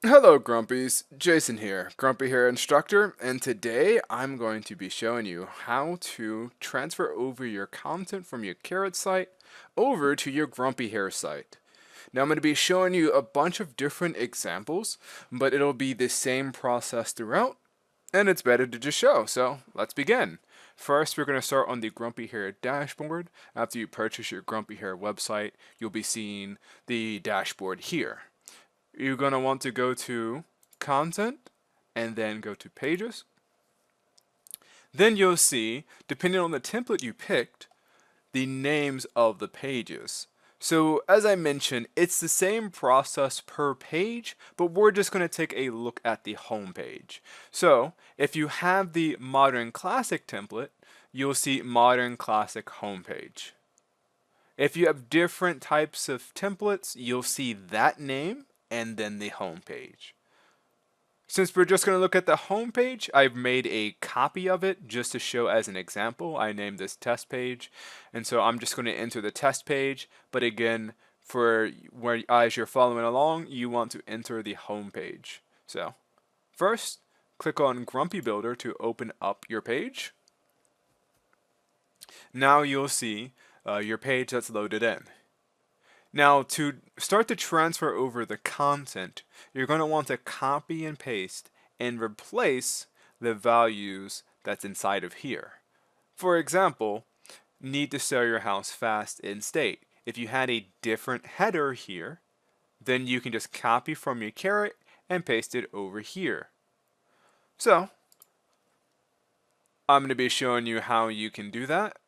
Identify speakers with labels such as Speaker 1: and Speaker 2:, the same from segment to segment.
Speaker 1: Hello Grumpies, Jason here, GrumpyHare instructor, and today I'm going to be showing you how to transfer over your content from your Carrot site over to your GrumpyHare site. Now I'm going to be showing you a bunch of different examples, but it'll be the same process throughout, and it's better to just show, so let's begin. First, we're going to start on the GrumpyHare dashboard. After you purchase your GrumpyHare website, you'll be seeing the dashboard here. You're going to want to go to content and then go to pages. Then you'll see, depending on the template you picked, the names of the pages. So as I mentioned, it's the same process per page, but we're just going to take a look at the home page. So if you have the Modern Classic template, you'll see Modern Classic homepage. If you have different types of templates, you'll see that name and then the home page. Since we're just going to look at the home page, I've made a copy of it just to show as an example. I named this test page, and so I'm just going to enter the test page, but again, as you're following along, you want to enter the home page. So first, click on Grumpy Builder to open up your page. Now you'll see your page that's loaded in. Now to start to transfer over the content, you're going to want to copy and paste and replace the values that's inside of here. For example, need to sell your house fast in state. If you had a different header here, then you can just copy from your carrot and paste it over here. So I'm going to be showing you how you can do that.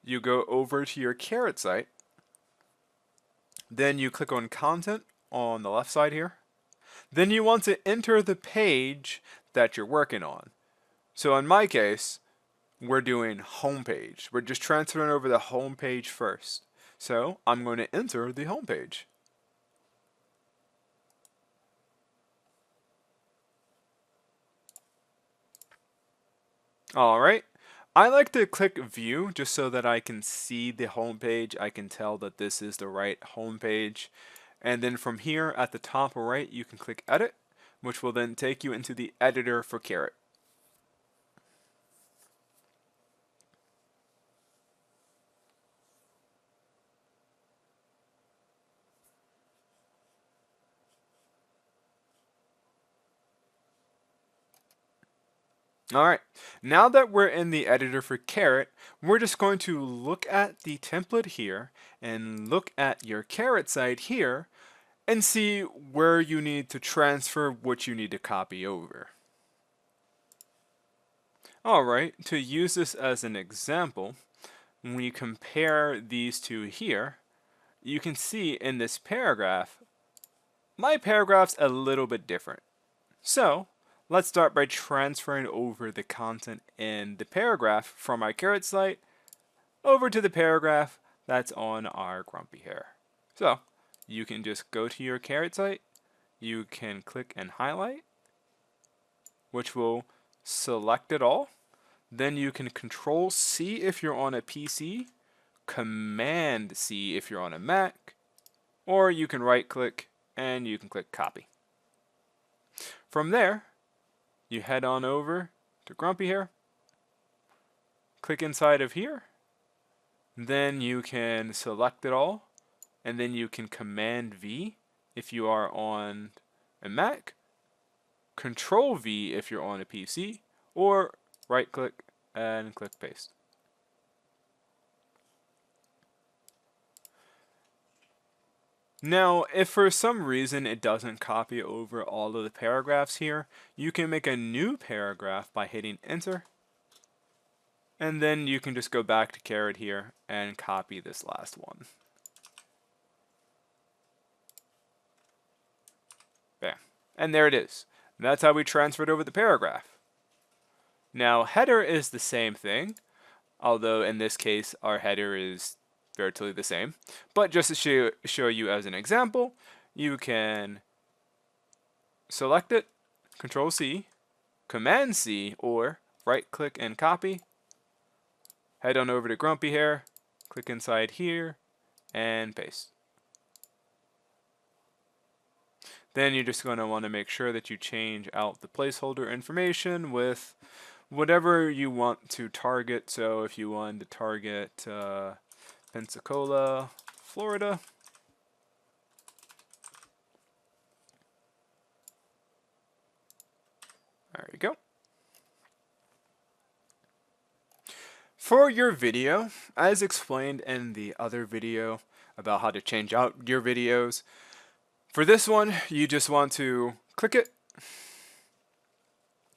Speaker 1: You go over to your carrot site. Then you click on content on the left side here. Then you want to enter the page that you're working on. So in my case, we're doing homepage. We're just transferring over the homepage first. So I'm going to enter the homepage. Alright. I like to click view just so that I can see the home page. I can tell that this is the right home page. And then from here at the top right, you can click edit, which will then take you into the editor for Carrot. Alright, now that we're in the editor for Carrot, we're just going to look at the template here and look at your Carrot site here and see where you need to transfer what you need to copy over. Alright, to use this as an example, when you compare these two here, you can see in this paragraph, my paragraph's a little bit different. So, let's start by transferring over the content in the paragraph from our Carrot site over to the paragraph that's on our GrumpyHare. So, you can just go to your Carrot site, you can click and highlight, which will select it all. Then you can Control C if you're on a PC, Command C if you're on a Mac, or you can right click and you can click copy. From there, you head on over to GrumpyHare, click inside of here, then you can select it all, and then you can Command V if you are on a Mac, Control V if you're on a PC, or right click and click paste. Now, if for some reason it doesn't copy over all of the paragraphs here, you can make a new paragraph by hitting enter. And then you can just go back to Carrot here and copy this last one. Bam. And there it is. That's how we transferred over the paragraph. Now, header is the same thing, although in this case our header is virtually the same. But just to show you as an example, you can select it, Control C, Command C, or right click and copy. Head on over to GrumpyHare, click inside here, and paste. Then you're just going to want to make sure that you change out the placeholder information with whatever you want to target. So if you want to target Pensacola, Florida, there you go. For your video, as explained in the other video about how to change out your videos, for this one, you just want to click it,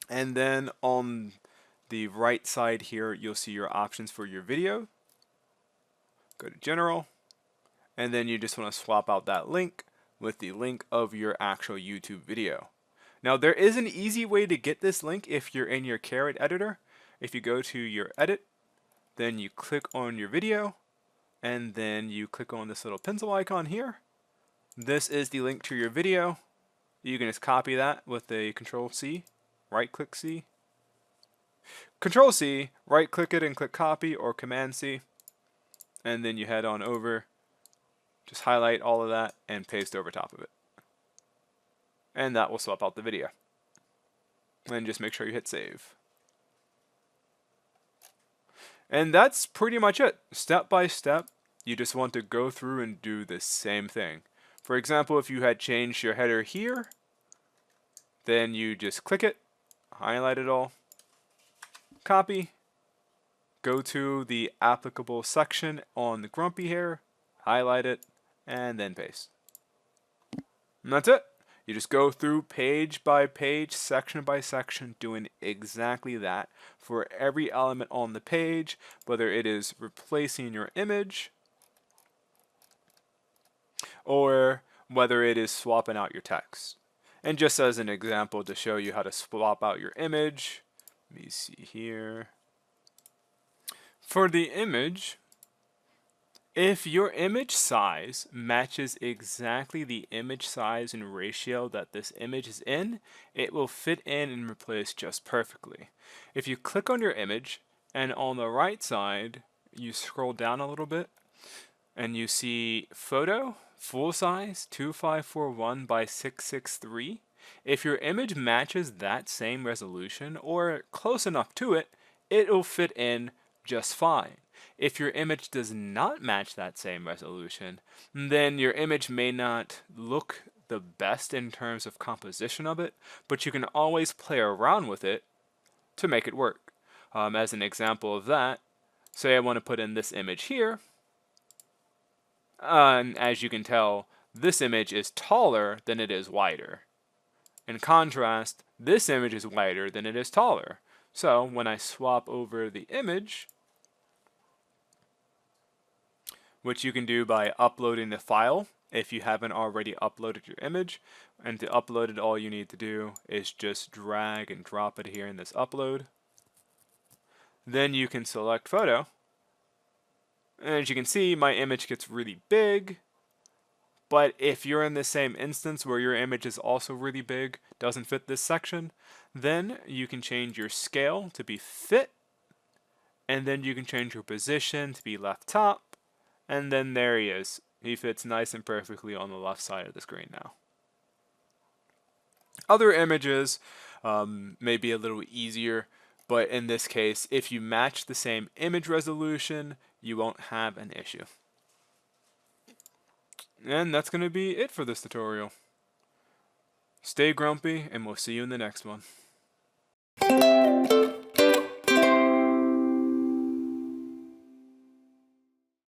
Speaker 1: and then on the right side here, you'll see your options for your video. Go to General, and then you just want to swap out that link with the link of your actual YouTube video. Now, there is an easy way to get this link if you're in your Carrot editor. If you go to your edit, then you click on your video, and then you click on this little pencil icon here. This is the link to your video. You can just copy that with a Control-C, right-click C. Control-C, right-click it and click copy, or Command-C. And then you head on over, just highlight all of that and paste over top of it. And that will swap out the video. And just make sure you hit save. And that's pretty much it. Step by step, you just want to go through and do the same thing. For example, if you had changed your header here, then you just click it, highlight it all, copy, go to the applicable section on the GrumpyHare, highlight it, and then paste. And that's it. You just go through page by page, section by section, doing exactly that for every element on the page, whether it is replacing your image or whether it is swapping out your text. And just as an example to show you how to swap out your image, let me see here. For the image, if your image size matches exactly the image size and ratio that this image is in, it will fit in and replace just perfectly. If you click on your image and on the right side, you scroll down a little bit and you see photo, full size, 2541 by 663. If your image matches that same resolution or close enough to it, it will fit in just fine. If your image does not match that same resolution, then your image may not look the best in terms of composition of it, but you can always play around with it to make it work. As an example of that, say I want to put in this image here, and as you can tell, this image is taller than it is wider. In contrast, this image is wider than it is taller. So when I swap over the image, which you can do by uploading the file if you haven't already uploaded your image. And to upload it, all you need to do is just drag and drop it here in this upload. Then you can select photo. And as you can see, my image gets really big. But if you're in the same instance where your image is also really big, doesn't fit this section, then you can change your scale to be fit. And then you can change your position to be left top. And then there he is. He fits nice and perfectly on the left side of the screen now. Other images may be a little easier, but in this case, if you match the same image resolution, you won't have an issue. And that's going to be it for this tutorial. Stay grumpy, and we'll see you in the next one.